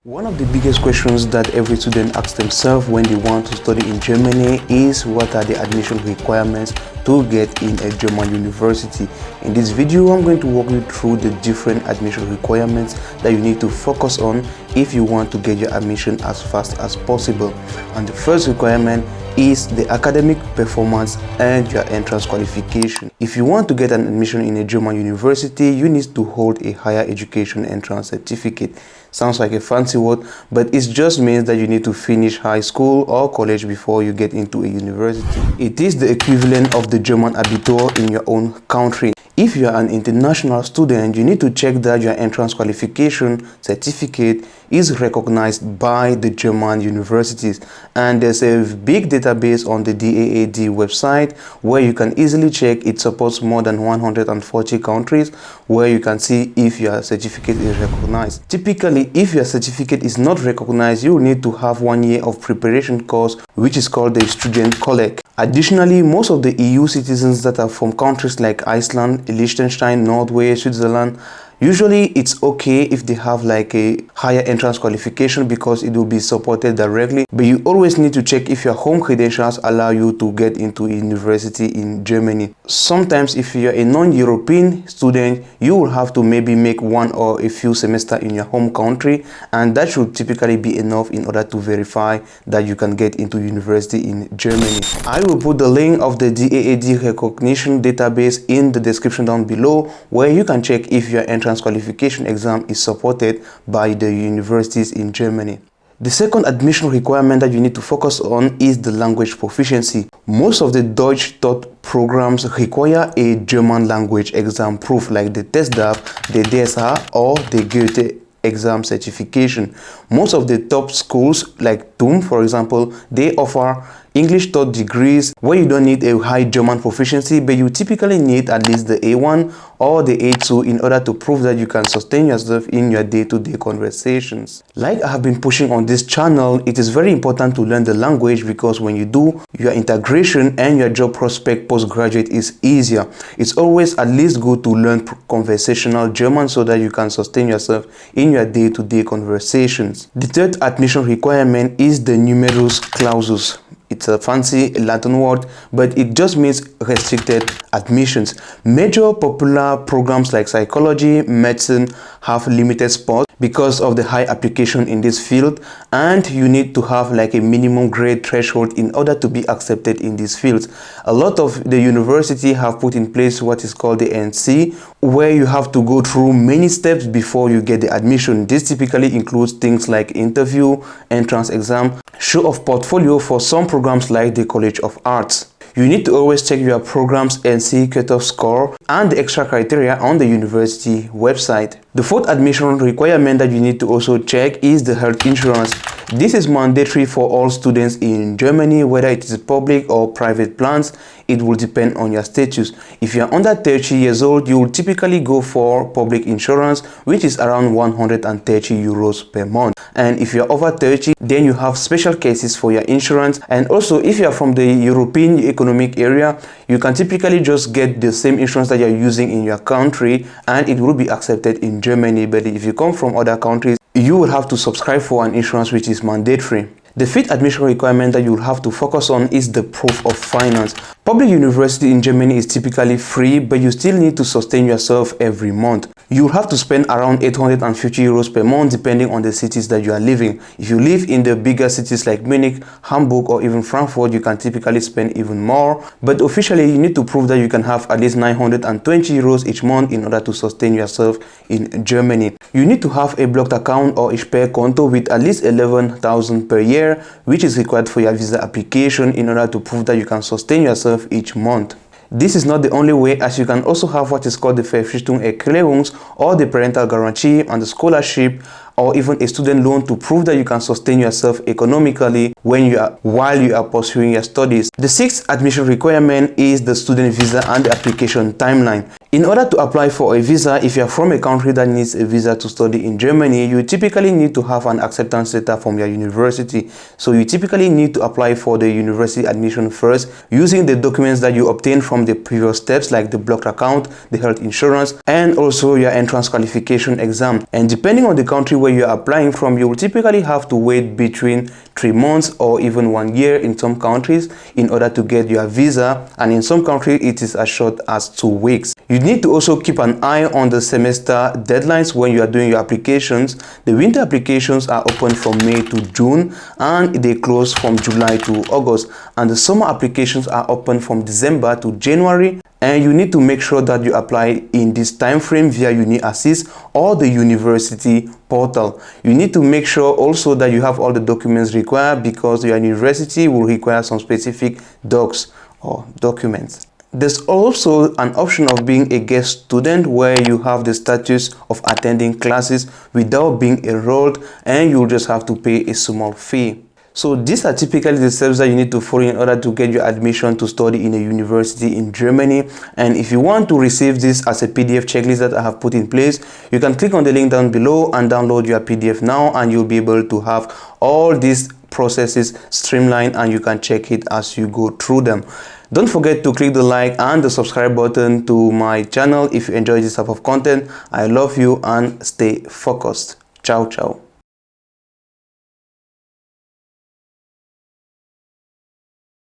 One of the biggest questions that every student asks themselves when they want to study in Germany is what are the admission requirements to get in a German university. In this video, I'm going to walk you through the different admission requirements that you need to focus on if you want to get your admission as fast as possible. And the first requirement is the academic performance and your entrance qualification. If you want to get an admission in a German university, you need to hold a higher education entrance certificate. Sounds like a fancy word, but it just means that you need to finish high school or college before you get into a university. It is the equivalent of the German Abitur in your own country. If you are an international student, you need to check that your entrance qualification certificate is recognized by the German universities. And there's a big database on the DAAD website where you can easily check. It supports more than 140 countries where you can see if your certificate is recognized. Typically, if your certificate is not recognized, you will need to have 1 year of preparation course, which is called the student collect. Additionally, most of the EU citizens that are from countries like Iceland, Liechtenstein, Norway, Switzerland, usually it's okay if they have like a higher entrance qualification because it will be supported directly, but you always need to check if your home credentials allow you to get into a university in Germany. Sometimes if you're a non-European student, you will have to maybe make one or a few semesters in your home country, and that should typically be enough in order to verify that you can get into university in Germany. I will put the link of the DAAD recognition database in the description down below where you can check if your entrance qualification exam is supported by the universities in Germany. The second admission requirement that you need to focus on is the language proficiency. Most of the Deutsch taught programs require a German language exam proof like the TestDAF, the DSA or the Goethe exam certification. Most of the top schools like TUM, for example, they offer English taught degrees where you don't need a high German proficiency, but you typically need at least the A1 or the A2 in order to prove that you can sustain yourself in your day-to-day conversations. Like I have been pushing on this channel, it is very important to learn the language because when you do, your integration and your job prospect postgraduate is easier. It's always at least good to learn conversational German so that you can sustain yourself in your day-to-day conversations. The third admission requirement is the numerus clausus. It's a fancy Latin word, but it just means restricted admissions. Major popular programs like psychology, medicine have limited spots because of the high application in this field, and you need to have like a minimum grade threshold in order to be accepted in these fields. A lot of the university have put in place what is called the NC, where you have to go through many steps before you get the admission. This typically includes things like interview, entrance exam, show of portfolio for some programs like the College of Arts. You need to always check your program's NC cutoff score and the extra criteria on the university website. The fourth admission requirement that you need to also check is the health insurance. This is mandatory for all students in Germany, whether it is public or private plans. It will depend on your status. If you are under 30 years old, you will typically go for public insurance, which is around 130 euros per month. And if you're over 30, then you have special cases for your insurance. And also, if you are from the European Economic Area, you can typically just get the same insurance that you're using in your country, and it will be accepted in Germany. But if you come from other countries, you will have to subscribe for an insurance which is mandatory. The fifth admission requirement that you will have to focus on is the proof of finance. Public university in Germany is typically free, but you still need to sustain yourself every month. You will have to spend around 850 euros per month depending on the cities that you are living. If you live in the bigger cities like Munich, Hamburg or even Frankfurt, you can typically spend even more. But officially, you need to prove that you can have at least 920 euros each month in order to sustain yourself in Germany. You need to have a blocked account or a Sperrkonto with at least 11,000 per year, which is required for your visa application in order to prove that you can sustain yourself each month. This is not the only way, as you can also have what is called the Verpflichtungserklärung or the parental guarantee and the scholarship or even a student loan to prove that you can sustain yourself economically while you are pursuing your studies. The sixth admission requirement is the student visa and the application timeline. In order to apply for a visa, if you are from a country that needs a visa to study in Germany, you typically need to have an acceptance letter from your university. So you typically need to apply for the university admission first using the documents that you obtained from the previous steps, like the blocked account, the health insurance, and also your entrance qualification exam. And depending on the country where you are applying from, you will typically have to wait between 3 months or even 1 year in some countries in order to get your visa, and in some countries it is as short as 2 weeks. You need to also keep an eye on the semester deadlines when you are doing your applications. The winter applications are open from May to June and they close from July to August, and the summer applications are open from December to January. And you need to make sure that you apply in this time frame via Uni Assist or the university portal. You need to make sure also that you have all the documents required, because your university will require some specific docs or documents. There's also an option of being a guest student, where you have the status of attending classes without being enrolled, and you'll just have to pay a small fee. So these are typically the steps that you need to follow in order to get your admission to study in a university in Germany. And if you want to receive this as a PDF checklist that I have put in place, you can click on the link down below and download your PDF now, and you'll be able to have all these processes streamlined, and you can check it as you go through them. Don't forget to click the like and the subscribe button to my channel if you enjoy this type of content. I love you and stay focused. Ciao, ciao.